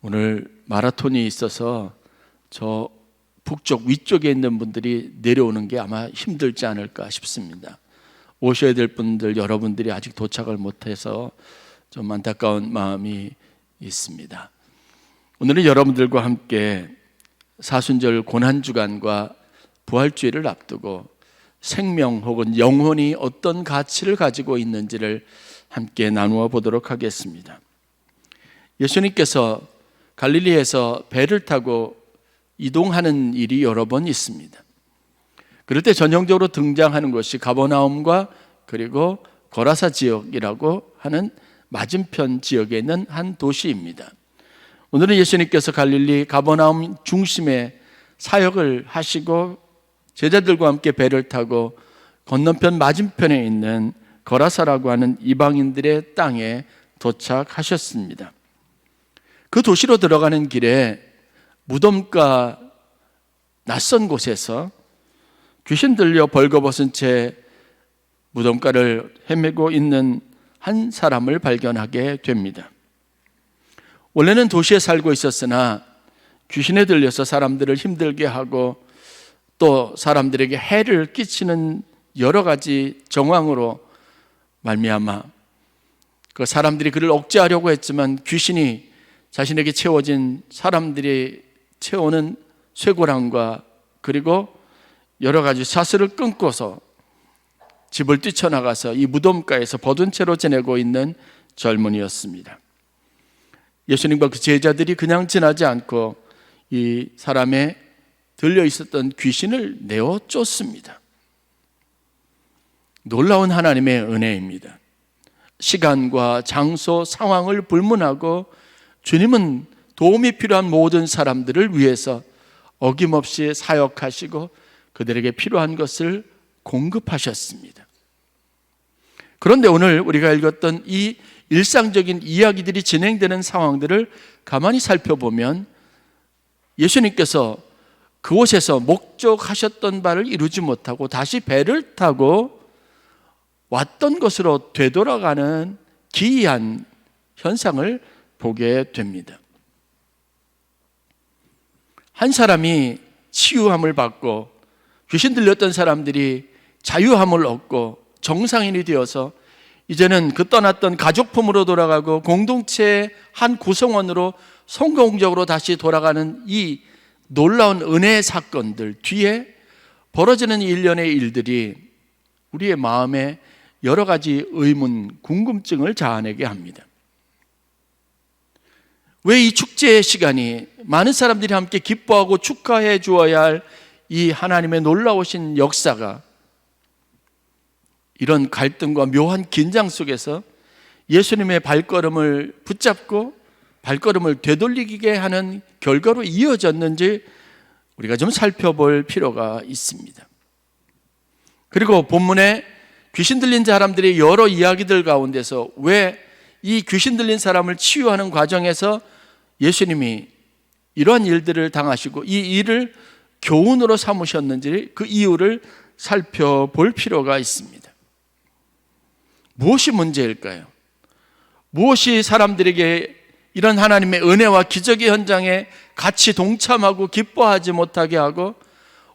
오늘 마라톤이 있어서 저 북쪽 위쪽에 있는 분들이 내려오는 게 아마 힘들지 않을까 싶습니다. 오셔야 될 분들, 여러분들이 아직 도착을 못해서 좀 안타까운 마음이 있습니다. 오늘은 여러분들과 함께 사순절 고난주간과 부활주일을 앞두고 생명 혹은 영혼이 어떤 가치를 가지고 있는지를 함께 나누어 보도록 하겠습니다. 예수님께서 갈릴리에서 배를 타고 이동하는 일이 여러 번 있습니다. 그럴 때 전형적으로 등장하는 것이 가버나움과 그리고 거라사 지역이라고 하는 맞은편 지역에 있는 한 도시입니다. 오늘은 예수님께서 갈릴리 가버나움 중심에 사역을 하시고 제자들과 함께 배를 타고 건너편 맞은편에 있는 거라사라고 하는 이방인들의 땅에 도착하셨습니다. 그 도시로 들어가는 길에 무덤가 낯선 곳에서 귀신 들려 벌거벗은 채 무덤가를 헤매고 있는 한 사람을 발견하게 됩니다. 원래는 도시에 살고 있었으나 귀신에 들려서 사람들을 힘들게 하고 또 사람들에게 해를 끼치는 여러 가지 정황으로 말미암아 그 사람들이 그를 억제하려고 했지만 귀신이 자신에게 채워진 사람들이 채우는 쇠고랑과 그리고 여러 가지 사슬을 끊고서 집을 뛰쳐나가서 이 무덤가에서 벗은 채로 지내고 있는 젊은이였습니다. 예수님과 그 제자들이 그냥 지나지 않고 이 사람의 들려 있었던 귀신을 내어 쫓습니다. 놀라운 하나님의 은혜입니다. 시간과 장소, 상황을 불문하고 주님은 도움이 필요한 모든 사람들을 위해서 어김없이 사역하시고 그들에게 필요한 것을 공급하셨습니다. 그런데 오늘 우리가 읽었던 이 일상적인 이야기들이 진행되는 상황들을 가만히 살펴보면 예수님께서 그곳에서 목적하셨던 바를 이루지 못하고 다시 배를 타고 왔던 것으로 되돌아가는 기이한 현상을 보게 됩니다. 한 사람이 치유함을 받고 귀신 들렸던 사람들이 자유함을 얻고 정상인이 되어서 이제는 그 떠났던 가족품으로 돌아가고 공동체의 한 구성원으로 성공적으로 다시 돌아가는 이 놀라운 은혜의 사건들 뒤에 벌어지는 일련의 일들이 우리의 마음에 여러 가지 의문, 궁금증을 자아내게 합니다. 왜 이 축제의 시간이 많은 사람들이 함께 기뻐하고 축하해 주어야 할 이 하나님의 놀라우신 역사가 이런 갈등과 묘한 긴장 속에서 예수님의 발걸음을 붙잡고 발걸음을 되돌리게 하는 결과로 이어졌는지 우리가 좀 살펴볼 필요가 있습니다. 그리고 본문에 귀신 들린 사람들의 여러 이야기들 가운데서 왜 이 귀신 들린 사람을 치유하는 과정에서 예수님이 이러한 일들을 당하시고 이 일을 교훈으로 삼으셨는지 그 이유를 살펴볼 필요가 있습니다. 무엇이 문제일까요? 무엇이 사람들에게 이런 하나님의 은혜와 기적의 현장에 같이 동참하고 기뻐하지 못하게 하고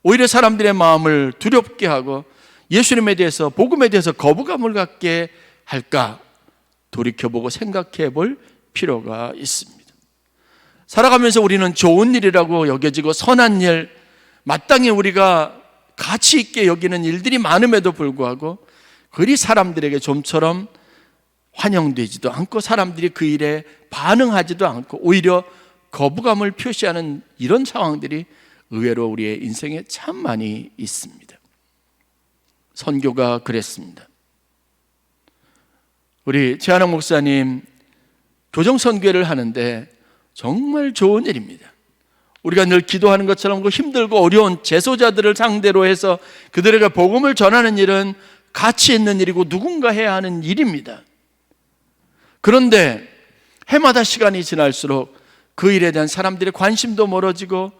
오히려 사람들의 마음을 두렵게 하고 예수님에 대해서, 복음에 대해서 거부감을 갖게 할까? 돌이켜보고 생각해 볼 필요가 있습니다. 살아가면서 우리는 좋은 일이라고 여겨지고 선한 일, 마땅히 우리가 가치 있게 여기는 일들이 많음에도 불구하고 그리 사람들에게 좀처럼 환영되지도 않고 사람들이 그 일에 반응하지도 않고 오히려 거부감을 표시하는 이런 상황들이 의외로 우리의 인생에 참 많이 있습니다. 선교가 그랬습니다. 우리 최한옥 목사님 교정선교회를 하는데 정말 좋은 일입니다. 우리가 늘 기도하는 것처럼 그 힘들고 어려운 재소자들을 상대로 해서 그들에게 복음을 전하는 일은 가치 있는 일이고 누군가 해야 하는 일입니다. 그런데 해마다 시간이 지날수록 그 일에 대한 사람들의 관심도 멀어지고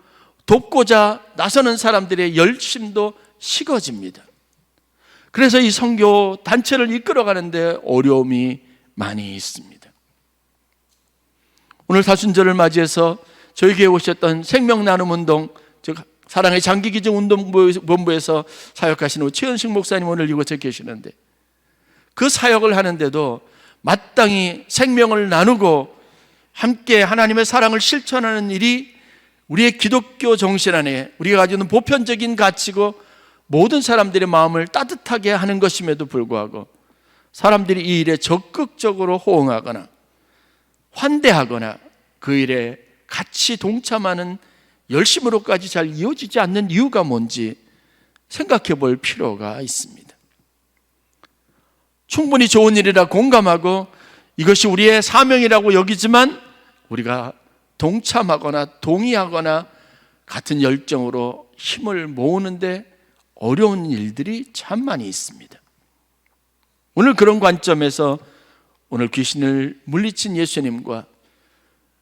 돕고자 나서는 사람들의 열심도 식어집니다. 그래서 이 선교 단체를 이끌어가는데 어려움이 많이 있습니다. 오늘 사순절을 맞이해서 저희 교회에 오셨던 생명나눔운동, 즉 사랑의 장기기증운동본부에서 사역하시는 최은식 목사님 오늘 이곳에 계시는데, 그 사역을 하는데도 마땅히 생명을 나누고 함께 하나님의 사랑을 실천하는 일이 우리의 기독교 정신 안에 우리가 가지고 있는 보편적인 가치고 모든 사람들의 마음을 따뜻하게 하는 것임에도 불구하고 사람들이 이 일에 적극적으로 호응하거나 환대하거나 그 일에 같이 동참하는 열심으로까지 잘 이어지지 않는 이유가 뭔지 생각해 볼 필요가 있습니다. 충분히 좋은 일이라 공감하고 이것이 우리의 사명이라고 여기지만 우리가 동참하거나 동의하거나 같은 열정으로 힘을 모으는데 어려운 일들이 참 많이 있습니다. 오늘 그런 관점에서 오늘 귀신을 물리친 예수님과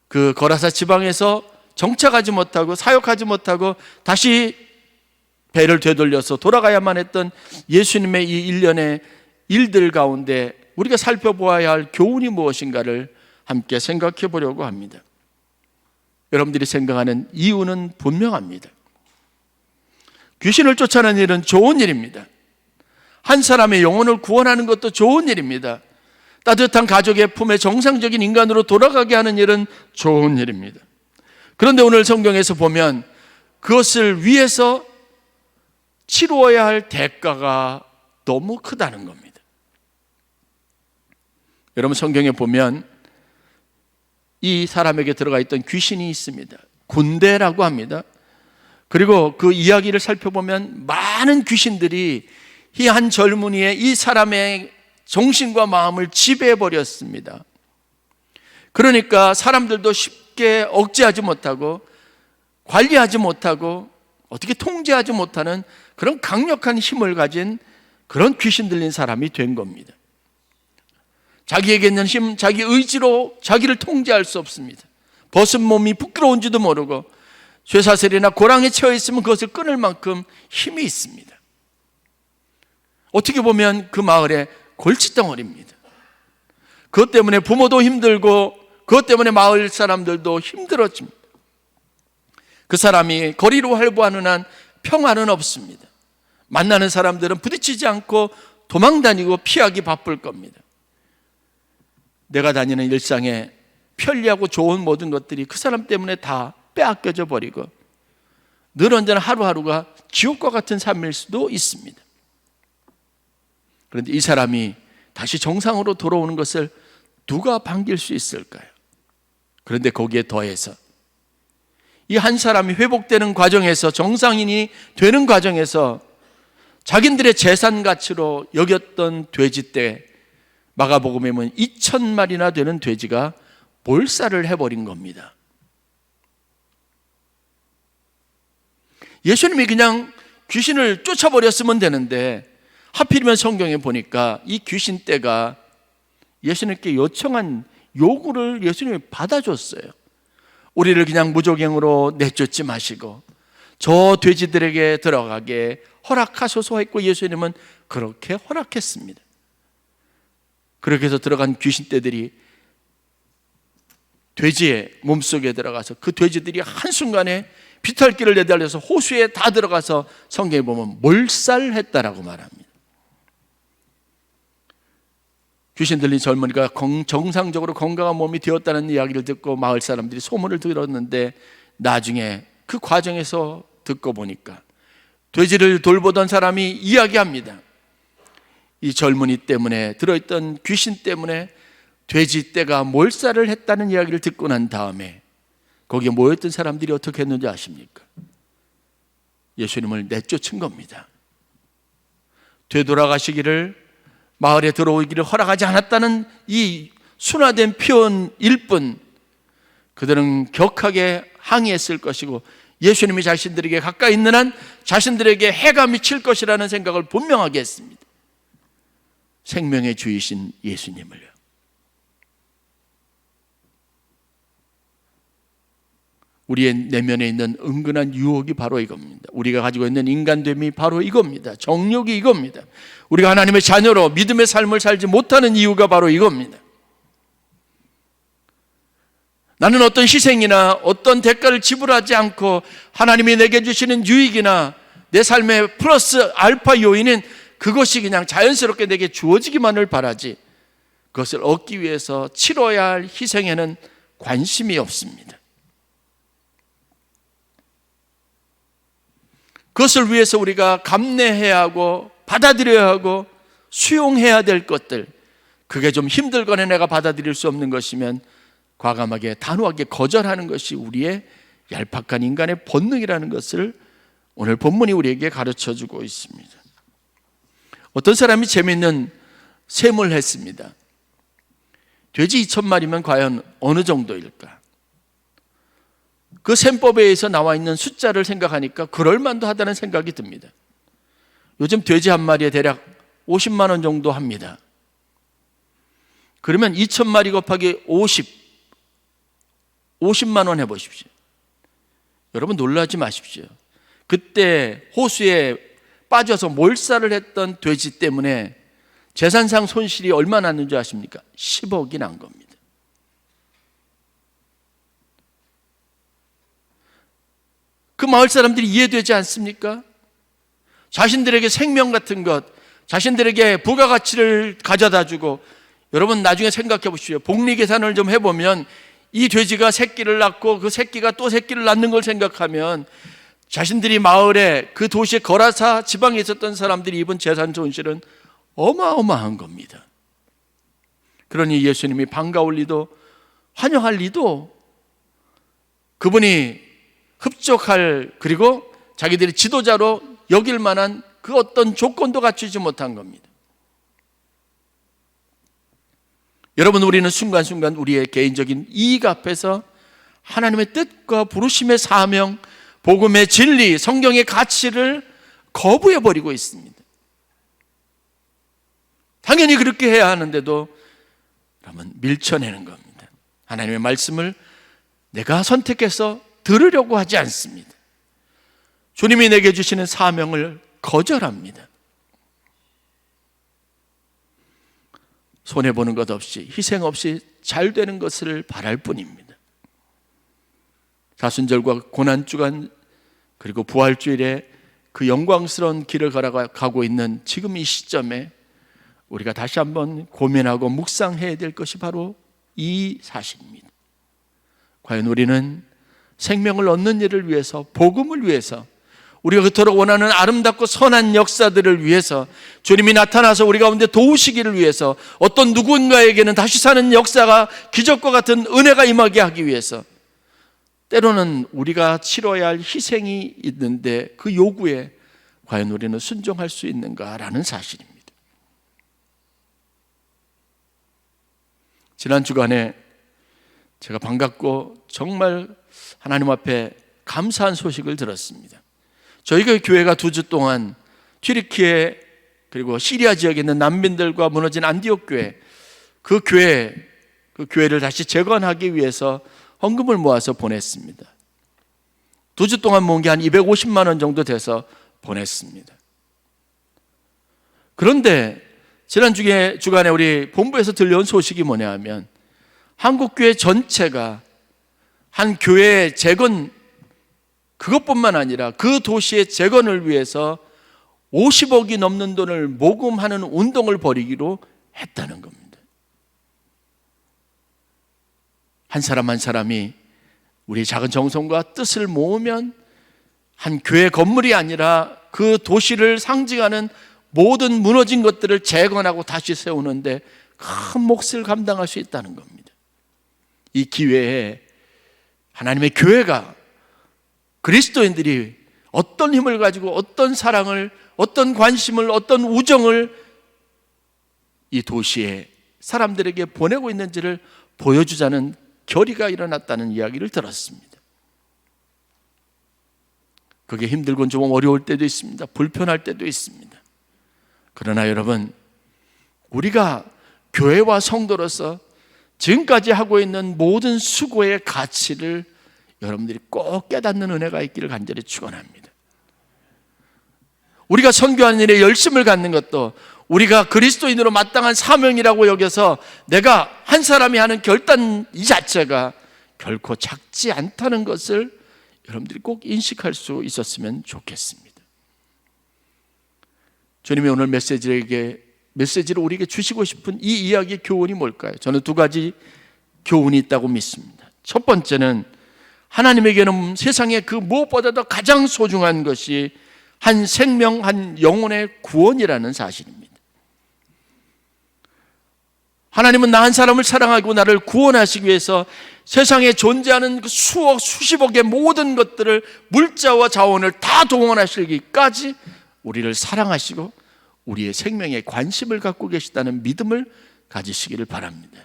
그 거라사 지방에서 정착하지 못하고 사역하지 못하고 다시 배를 되돌려서 돌아가야만 했던 예수님의 이 일련의 일들 가운데 우리가 살펴보아야 할 교훈이 무엇인가를 함께 생각해 보려고 합니다. 여러분들이 생각하는 이유는 분명합니다. 귀신을 쫓아내는 일은 좋은 일입니다. 한 사람의 영혼을 구원하는 것도 좋은 일입니다. 따뜻한 가족의 품에 정상적인 인간으로 돌아가게 하는 일은 좋은 일입니다. 그런데 오늘 성경에서 보면 그것을 위해서 치루어야 할 대가가 너무 크다는 겁니다. 여러분, 성경에 보면 이 사람에게 들어가 있던 귀신이 있습니다. 군대라고 합니다. 그리고 그 이야기를 살펴보면 많은 귀신들이 이 한 젊은이의 이 사람의 정신과 마음을 지배해버렸습니다. 그러니까 사람들도 쉽게 억제하지 못하고 관리하지 못하고 어떻게 통제하지 못하는 그런 강력한 힘을 가진 그런 귀신 들린 사람이 된 겁니다. 자기에게 있는 힘, 자기 의지로 자기를 통제할 수 없습니다. 벗은 몸이 부끄러운지도 모르고 쇠사슬이나 고랑에 채워 있으면 그것을 끊을 만큼 힘이 있습니다. 어떻게 보면 그 마을의 골칫덩어리입니다. 그것 때문에 부모도 힘들고 그것 때문에 마을 사람들도 힘들어집니다. 그 사람이 거리로 활보하는 한 평화는 없습니다. 만나는 사람들은 부딪히지 않고 도망다니고 피하기 바쁠 겁니다. 내가 다니는 일상에 편리하고 좋은 모든 것들이 그 사람 때문에 다 빼앗겨져 버리고 늘 언제나 하루하루가 지옥과 같은 삶일 수도 있습니다. 그런데 이 사람이 다시 정상으로 돌아오는 것을 누가 반길 수 있을까요? 그런데 거기에 더해서 이 한 사람이 회복되는 과정에서, 정상인이 되는 과정에서 자기들의 재산 가치로 여겼던 돼지떼, 마가복음에 보면 2,000마리나 되는 돼지가 몰살을 해버린 겁니다. 예수님이 그냥 귀신을 쫓아버렸으면 되는데 하필이면 성경에 보니까 이 귀신떼가 예수님께 요청한 요구를 예수님이 받아줬어요. 우리를 그냥 무조갱으로 내쫓지 마시고 저 돼지들에게 들어가게 허락하소서 했고 예수님은 그렇게 허락했습니다. 그렇게 해서 들어간 귀신떼들이 돼지의 몸속에 들어가서 그 돼지들이 한순간에 비탈길을 내달려서 호수에 다 들어가서 성경에 보면 몰살했다라고 말합니다. 귀신 들린 젊은이가 정상적으로 건강한 몸이 되었다는 이야기를 듣고 마을 사람들이 소문을 들었는데 나중에 그 과정에서 듣고 보니까 돼지를 돌보던 사람이 이야기합니다. 이 젊은이 때문에, 들어있던 귀신 때문에 돼지떼가 몰살을 했다는 이야기를 듣고 난 다음에 거기에 모였던 사람들이 어떻게 했는지 아십니까? 예수님을 내쫓은 겁니다. 되돌아가시기를, 마을에 들어오기를 허락하지 않았다는 이 순화된 표현일 뿐 그들은 격하게 항의했을 것이고 예수님이 자신들에게 가까이 있는 한 자신들에게 해가 미칠 것이라는 생각을 분명하게 했습니다. 생명의 주이신 예수님을요. 우리의 내면에 있는 은근한 유혹이 바로 이겁니다. 우리가 가지고 있는 인간됨이 바로 이겁니다. 정욕이 이겁니다. 우리가 하나님의 자녀로 믿음의 삶을 살지 못하는 이유가 바로 이겁니다. 나는 어떤 희생이나 어떤 대가를 지불하지 않고 하나님이 내게 주시는 유익이나 내 삶의 플러스 알파 요인은 그것이 그냥 자연스럽게 내게 주어지기만을 바라지 그것을 얻기 위해서 치러야 할 희생에는 관심이 없습니다. 그것을 위해서 우리가 감내해야 하고 받아들여야 하고 수용해야 될 것들, 그게 좀 힘들거나 내가 받아들일 수 없는 것이면 과감하게 단호하게 거절하는 것이 우리의 얄팍한 인간의 본능이라는 것을 오늘 본문이 우리에게 가르쳐주고 있습니다. 어떤 사람이 재미있는 셈을 했습니다. 돼지 2,000마리면 과연 어느 정도일까? 그 셈법에 의해서 나와 있는 숫자를 생각하니까 그럴만도 하다는 생각이 듭니다. 요즘 돼지 한 마리에 대략 50만 원 정도 합니다. 그러면 2,000마리 곱하기 50만 원 해보십시오. 여러분 놀라지 마십시오. 그때 호수에 빠져서 몰살을 했던 돼지 때문에 재산상 손실이 얼마나 났는지 아십니까? 10억이 난 겁니다. 그 마을 사람들이 이해되지 않습니까? 자신들에게 생명 같은 것, 자신들에게 부가가치를 가져다 주고, 여러분 나중에 생각해 보십시오. 복리 계산을 좀 해보면 이 돼지가 새끼를 낳고 그 새끼가 또 새끼를 낳는 걸 생각하면 자신들이 마을에 그 도시의 거라사 지방에 있었던 사람들이 입은 재산 손실은 어마어마한 겁니다. 그러니 예수님이 반가울 리도 환영할 리도, 그분이 흡족할, 그리고 자기들이 지도자로 여길 만한 그 어떤 조건도 갖추지 못한 겁니다. 여러분, 우리는 순간순간 우리의 개인적인 이익 앞에서 하나님의 뜻과 부르심의 사명, 복음의 진리, 성경의 가치를 거부해버리고 있습니다. 당연히 그렇게 해야 하는데도 여러분 밀쳐내는 겁니다. 하나님의 말씀을 내가 선택해서 들으려고 하지 않습니다. 주님이 내게 주시는 사명을 거절합니다. 손해보는 것 없이, 희생 없이 잘 되는 것을 바랄 뿐입니다. 사순절과 고난주간 그리고 부활주일에 그 영광스러운 길을 걸어가고 있는 지금 이 시점에 우리가 다시 한번 고민하고 묵상해야 될 것이 바로 이 사실입니다. 과연 우리는 생명을 얻는 일을 위해서, 복음을 위해서, 우리가 그토록 원하는 아름답고 선한 역사들을 위해서, 주님이 나타나서 우리 가운데 도우시기를 위해서, 어떤 누군가에게는 다시 사는 역사가, 기적과 같은 은혜가 임하게 하기 위해서, 때로는 우리가 치러야 할 희생이 있는데 그 요구에 과연 우리는 순종할 수 있는가라는 사실입니다. 지난 주간에 제가 반갑고 정말 하나님 앞에 감사한 소식을 들었습니다. 저희가 교회가 2주 동안 튀르키예 그리고 시리아 지역에 있는 난민들과 무너진 안디옥 교회, 그 교회를 다시 재건하기 위해서 헌금을 모아서 보냈습니다. 2주 동안 모은 게 한 250만 원 정도 돼서 보냈습니다. 그런데 지난 주간에 우리 본부에서 들려온 소식이 뭐냐 하면, 한국교회 전체가 한 교회의 재건, 그것뿐만 아니라 그 도시의 재건을 위해서 50억이 넘는 돈을 모금하는 운동을 벌이기로 했다는 겁니다. 한 사람 한 사람이 우리 작은 정성과 뜻을 모으면 한 교회 건물이 아니라 그 도시를 상징하는 모든 무너진 것들을 재건하고 다시 세우는데 큰 몫을 감당할 수 있다는 겁니다. 이 기회에 하나님의 교회가, 그리스도인들이 어떤 힘을 가지고 어떤 사랑을, 어떤 관심을, 어떤 우정을 이 도시에 사람들에게 보내고 있는지를 보여주자는 결의가 일어났다는 이야기를 들었습니다. 그게 힘들고 좀 어려울 때도 있습니다. 불편할 때도 있습니다. 그러나 여러분, 우리가 교회와 성도로서 지금까지 하고 있는 모든 수고의 가치를 여러분들이 꼭 깨닫는 은혜가 있기를 간절히 축원합니다. 우리가 선교하는 일에 열심을 갖는 것도 우리가 그리스도인으로 마땅한 사명이라고 여겨서 내가 한 사람이 하는 결단 이 자체가 결코 작지 않다는 것을 여러분들이 꼭 인식할 수 있었으면 좋겠습니다. 주님이 오늘 메시지를 우리에게 주시고 싶은 이 이야기의 교훈이 뭘까요? 저는 두 가지 교훈이 있다고 믿습니다. 첫 번째는 하나님에게는 세상에 그 무엇보다도 가장 소중한 것이 한 생명, 한 영혼의 구원이라는 사실입니다. 하나님은 나 한 사람을 사랑하고 나를 구원하시기 위해서 세상에 존재하는 그 수억, 수십억의 모든 것들을, 물자와 자원을 다 동원하시기까지 우리를 사랑하시고 우리의 생명에 관심을 갖고 계시다는 믿음을 가지시기를 바랍니다.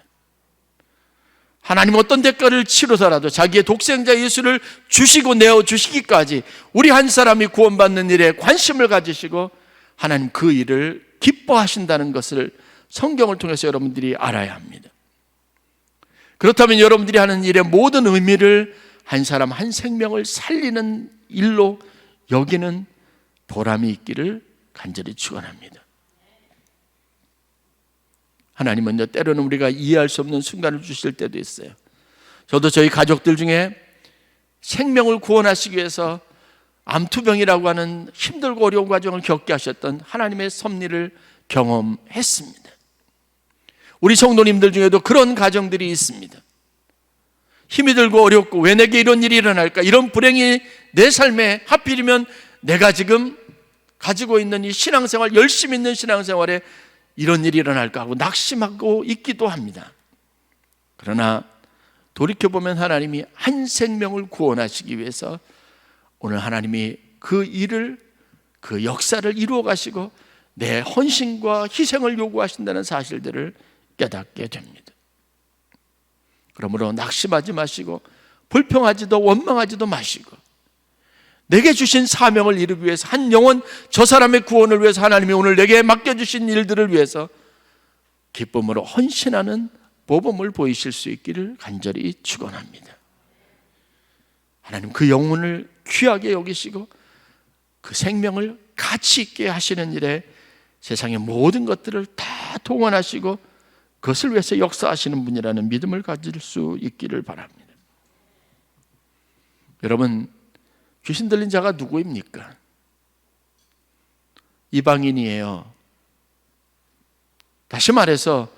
하나님 어떤 대가를 치르더라도 자기의 독생자 예수를 주시고 내어주시기까지 우리 한 사람이 구원받는 일에 관심을 가지시고 하나님 그 일을 기뻐하신다는 것을 성경을 통해서 여러분들이 알아야 합니다. 그렇다면 여러분들이 하는 일의 모든 의미를 한 사람 한 생명을 살리는 일로 여기는 보람이 있기를 간절히 축원합니다. 하나님은요, 때로는 우리가 이해할 수 없는 순간을 주실 때도 있어요. 저도 저희 가족들 중에 생명을 구원하시기 위해서 암투병이라고 하는 힘들고 어려운 과정을 겪게 하셨던 하나님의 섭리를 경험했습니다. 우리 성도님들 중에도 그런 가정들이 있습니다. 힘이 들고 어렵고 왜 내게 이런 일이 일어날까? 이런 불행이 내 삶에 하필이면 내가 지금 가지고 있는 이 신앙생활, 열심히 있는 신앙생활에 이런 일이 일어날까 하고 낙심하고 있기도 합니다. 그러나 돌이켜보면 하나님이 한 생명을 구원하시기 위해서 오늘 하나님이 그 일을, 그 역사를 이루어 가시고 내 헌신과 희생을 요구하신다는 사실들을 깨닫게 됩니다. 그러므로 낙심하지 마시고 불평하지도 원망하지도 마시고 내게 주신 사명을 이루기 위해서 한 영혼, 저 사람의 구원을 위해서 하나님이 오늘 내게 맡겨주신 일들을 위해서 기쁨으로 헌신하는 모범을 보이실 수 있기를 간절히 축원합니다. 하나님 그 영혼을 귀하게 여기시고 그 생명을 가치 있게 하시는 일에 세상의 모든 것들을 다 동원하시고 그것을 위해서 역사하시는 분이라는 믿음을 가질 수 있기를 바랍니다. 여러분, 귀신 들린 자가 누구입니까? 이방인이에요. 다시 말해서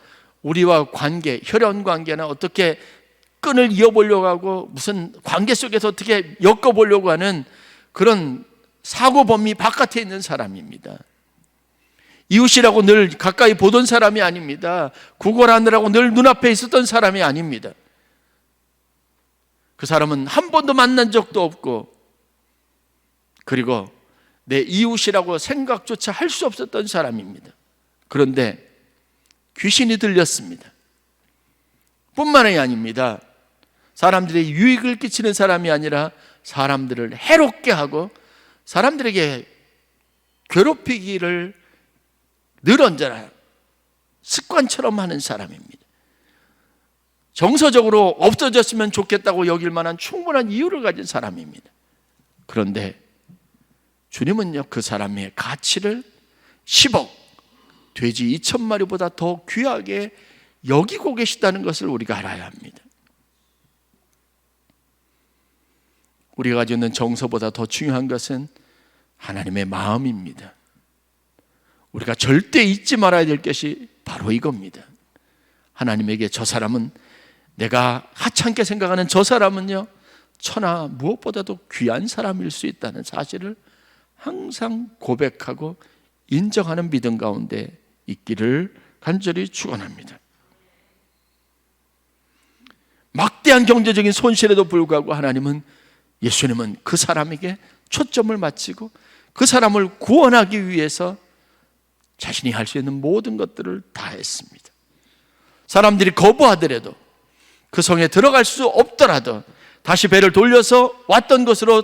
우리와 관계, 혈연 관계나 어떻게 끈을 이어보려고 하고 무슨 관계 속에서 어떻게 엮어보려고 하는 그런 사고 범위 바깥에 있는 사람입니다. 이웃이라고 늘 가까이 보던 사람이 아닙니다. 구걸하느라고 늘 눈앞에 있었던 사람이 아닙니다. 그 사람은 한 번도 만난 적도 없고 그리고 내 이웃이라고 생각조차 할 수 없었던 사람입니다. 그런데 귀신이 들렸습니다. 뿐만이 아닙니다. 사람들의 유익을 끼치는 사람이 아니라 사람들을 해롭게 하고 사람들에게 괴롭히기를 늘 언제나 습관처럼 하는 사람입니다. 정서적으로 없어졌으면 좋겠다고 여길 만한 충분한 이유를 가진 사람입니다. 그런데 주님은요, 그 사람의 가치를 10억, 돼지 2,000마리보다 더 귀하게 여기고 계시다는 것을 우리가 알아야 합니다. 우리가 가지고 있는 정서보다 더 중요한 것은 하나님의 마음입니다. 우리가 절대 잊지 말아야 될 것이 바로 이겁니다. 하나님에게 저 사람은, 내가 하찮게 생각하는 저 사람은요, 천하 무엇보다도 귀한 사람일 수 있다는 사실을 항상 고백하고 인정하는 믿음 가운데 있기를 간절히 축원합니다. 막대한 경제적인 손실에도 불구하고 예수님은 그 사람에게 초점을 맞추고 그 사람을 구원하기 위해서 자신이 할 수 있는 모든 것들을 다 했습니다. 사람들이 거부하더라도, 그 성에 들어갈 수 없더라도 다시 배를 돌려서 왔던 곳으로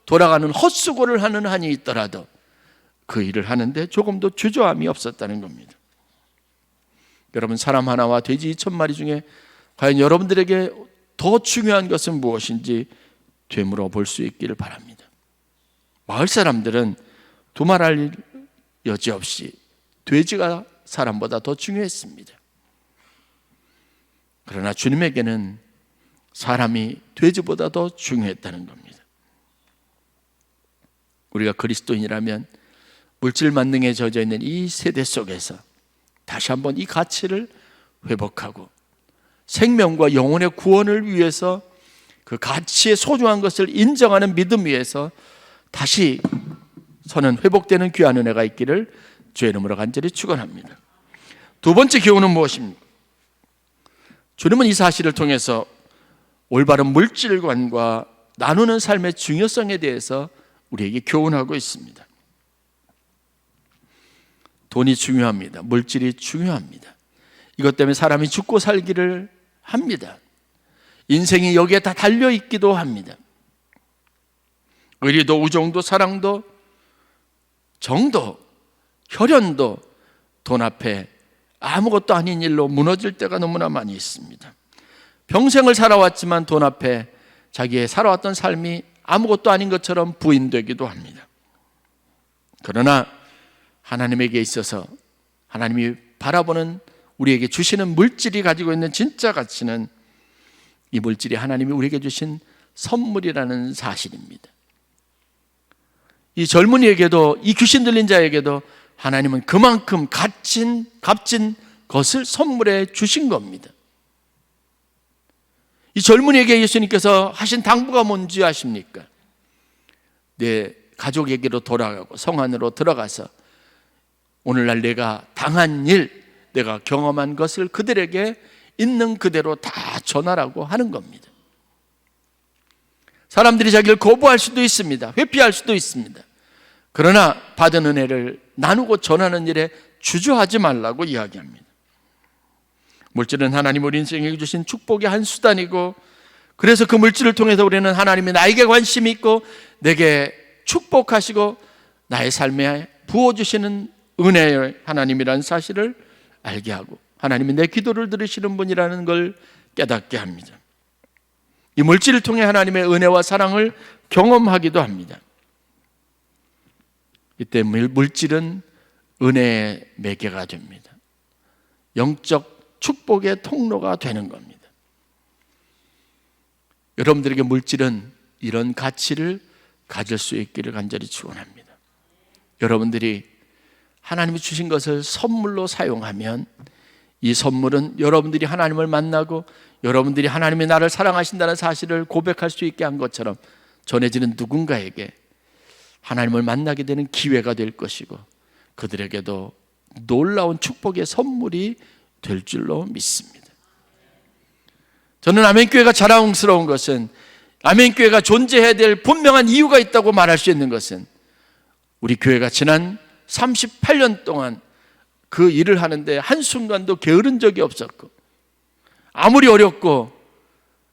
돌아가는 헛수고를 하는 한이 있더라도 그 일을 하는데 조금도 주저함이 없었다는 겁니다. 여러분, 사람 하나와 돼지 2,000마리 중에 과연 여러분들에게 더 중요한 것은 무엇인지 되물어 볼 수 있기를 바랍니다. 마을 사람들은 두말할 여지 없이 돼지가 사람보다 더 중요했습니다. 그러나 주님에게는 사람이 돼지보다 더 중요했다는 겁니다. 우리가 그리스도인이라면 물질 만능에 젖어 있는 이 세대 속에서 다시 한번 이 가치를 회복하고 생명과 영혼의 구원을 위해서 그 가치의 소중한 것을 인정하는 믿음 위에서 다시 서는 회복되는 귀한 은혜가 있기를 주의 이름으로 간절히 축원합니다. 두 번째 교훈은 무엇입니까? 주님은 이 사실을 통해서 올바른 물질관과 나누는 삶의 중요성에 대해서 우리에게 교훈하고 있습니다. 돈이 중요합니다. 물질이 중요합니다. 이것 때문에 사람이 죽고 살기를 합니다. 인생이 여기에 다 달려있기도 합니다. 의리도 우정도 사랑도 정도 혈연도 돈 앞에 아무것도 아닌 일로 무너질 때가 너무나 많이 있습니다. 평생을 살아왔지만 돈 앞에 자기의 살아왔던 삶이 아무것도 아닌 것처럼 부인되기도 합니다. 그러나 하나님에게 있어서 하나님이 바라보는 우리에게 주시는 물질이 가지고 있는 진짜 가치는 이 물질이 하나님이 우리에게 주신 선물이라는 사실입니다. 이 젊은이에게도 이 귀신 들린 자에게도 하나님은 그만큼 값진 것을 선물해 주신 겁니다. 이 젊은이에게 예수님께서 하신 당부가 뭔지 아십니까? 내 가족에게로 돌아가고 성 안으로 들어가서 오늘날 내가 당한 일, 내가 경험한 것을 그들에게 있는 그대로 다 전하라고 하는 겁니다. 사람들이 자기를 거부할 수도 있습니다. 회피할 수도 있습니다. 그러나 받은 은혜를 나누고 전하는 일에 주저하지 말라고 이야기합니다. 물질은 하나님 우리 인생에 주신 축복의 한 수단이고, 그래서 그 물질을 통해서 우리는 하나님이 나에게 관심이 있고 내게 축복하시고 나의 삶에 부어주시는 은혜의 하나님이라는 사실을 알게 하고 하나님이 내 기도를 들으시는 분이라는 걸 깨닫게 합니다. 이 물질을 통해 하나님의 은혜와 사랑을 경험하기도 합니다. 이때 물질은 은혜의 매개가 됩니다. 영적 축복의 통로가 되는 겁니다. 여러분들에게 물질은 이런 가치를 가질 수 있기를 간절히 축원합니다. 여러분들이 하나님이 주신 것을 선물로 사용하면 이 선물은 여러분들이 하나님을 만나고 여러분들이 하나님이 나를 사랑하신다는 사실을 고백할 수 있게 한 것처럼 전해지는 누군가에게 하나님을 만나게 되는 기회가 될 것이고 그들에게도 놀라운 축복의 선물이 될 줄로 믿습니다. 저는 아멘교회가 자랑스러운 것은, 아멘교회가 존재해야 될 분명한 이유가 있다고 말할 수 있는 것은, 우리 교회가 지난 38년 동안 그 일을 하는데 한순간도 게으른 적이 없었고, 아무리 어렵고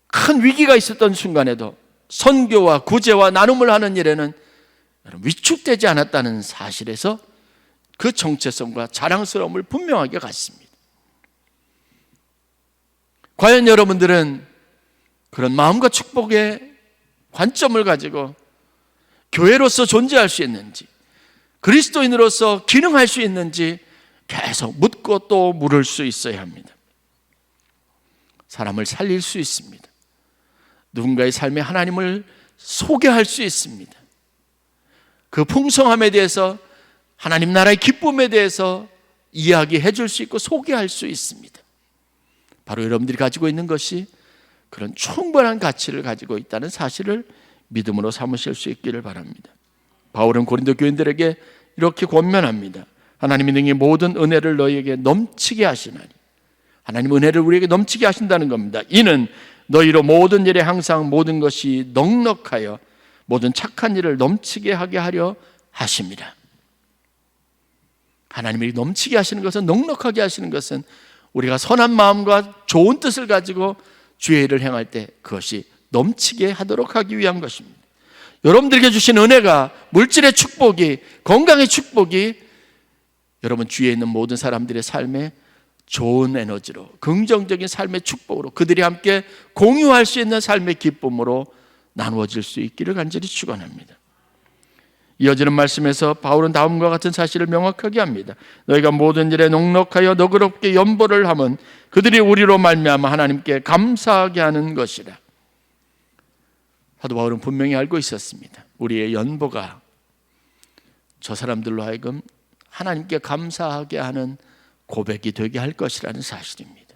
큰 위기가 있었던 순간에도 선교와 구제와 나눔을 하는 일에는 위축되지 않았다는 사실에서 그 정체성과 자랑스러움을 분명하게 갖습니다. 과연 여러분들은 그런 마음과 축복의 관점을 가지고 교회로서 존재할 수 있는지, 그리스도인으로서 기능할 수 있는지 계속 묻고 또 물을 수 있어야 합니다. 사람을 살릴 수 있습니다. 누군가의 삶에 하나님을 소개할 수 있습니다. 그 풍성함에 대해서, 하나님 나라의 기쁨에 대해서 이야기해 줄 수 있고 소개할 수 있습니다. 바로 여러분들이 가지고 있는 것이 그런 충분한 가치를 가지고 있다는 사실을 믿음으로 삼으실 수 있기를 바랍니다. 바울은 고린도 교인들에게 이렇게 권면합니다. 하나님이 능히 모든 은혜를 너희에게 넘치게 하시나니, 하나님 은혜를 우리에게 넘치게 하신다는 겁니다. 이는 너희로 모든 일에 항상 모든 것이 넉넉하여 모든 착한 일을 넘치게 하게 하려 하십니다. 하나님이 넘치게 하시는 것은, 넉넉하게 하시는 것은 우리가 선한 마음과 좋은 뜻을 가지고 주의 일을 행할 때 그것이 넘치게 하도록 하기 위한 것입니다. 여러분들에게 주신 은혜가, 물질의 축복이, 건강의 축복이 여러분 주위에 있는 모든 사람들의 삶에 좋은 에너지로, 긍정적인 삶의 축복으로, 그들이 함께 공유할 수 있는 삶의 기쁨으로 나누어질 수 있기를 간절히 축원합니다. 이어지는 말씀에서 바울은 다음과 같은 사실을 명확하게 합니다. 너희가 모든 일에 넉넉하여 너그럽게 연보를 하면 그들이 우리로 말미암아 하나님께 감사하게 하는 것이라. 사도 바울은 분명히 알고 있었습니다. 우리의 연보가 저 사람들로 하여금 하나님께 감사하게 하는 고백이 되게 할 것이라는 사실입니다.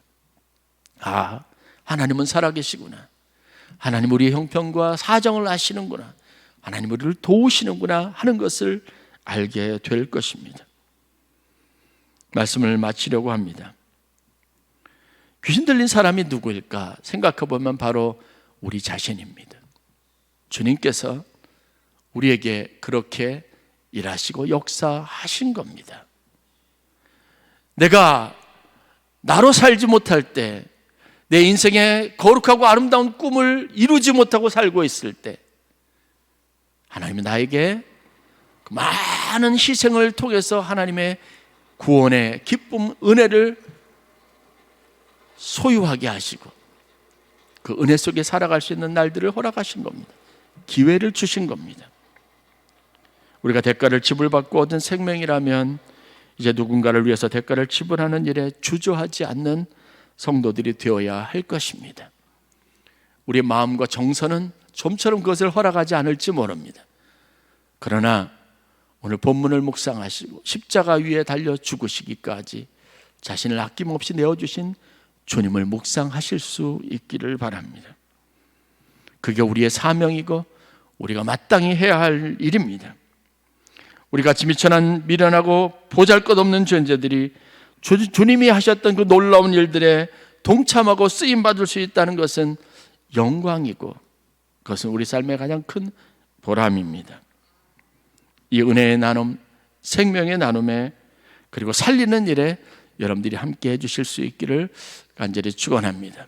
아, 하나님은 살아계시구나. 하나님 우리의 형편과 사정을 아시는구나. 하나님 우리를 도우시는구나 하는 것을 알게 될 것입니다. 말씀을 마치려고 합니다. 귀신 들린 사람이 누구일까 생각해 보면 바로 우리 자신입니다. 주님께서 우리에게 그렇게 일하시고 역사하신 겁니다. 내가 나로 살지 못할 때, 내 인생의 거룩하고 아름다운 꿈을 이루지 못하고 살고 있을 때, 하나님은 나에게 그 많은 희생을 통해서 하나님의 구원의 기쁨, 은혜를 소유하게 하시고 그 은혜 속에 살아갈 수 있는 날들을 허락하신 겁니다. 기회를 주신 겁니다. 우리가 대가를 지불받고 얻은 생명이라면 이제 누군가를 위해서 대가를 지불하는 일에 주저하지 않는 성도들이 되어야 할 것입니다. 우리의 마음과 정서는 좀처럼 그것을 허락하지 않을지 모릅니다. 그러나 오늘 본문을 묵상하시고 십자가 위에 달려 죽으시기까지 자신을 아낌없이 내어주신 주님을 묵상하실 수 있기를 바랍니다. 그게 우리의 사명이고 우리가 마땅히 해야 할 일입니다. 우리같이 미련하고 보잘것없는 존재들이 주님이 하셨던 그 놀라운 일들에 동참하고 쓰임받을 수 있다는 것은 영광이고 그것은 우리 삶의 가장 큰 보람입니다. 이 은혜의 나눔, 생명의 나눔에 그리고 살리는 일에 여러분들이 함께 해주실 수 있기를 간절히 축원합니다.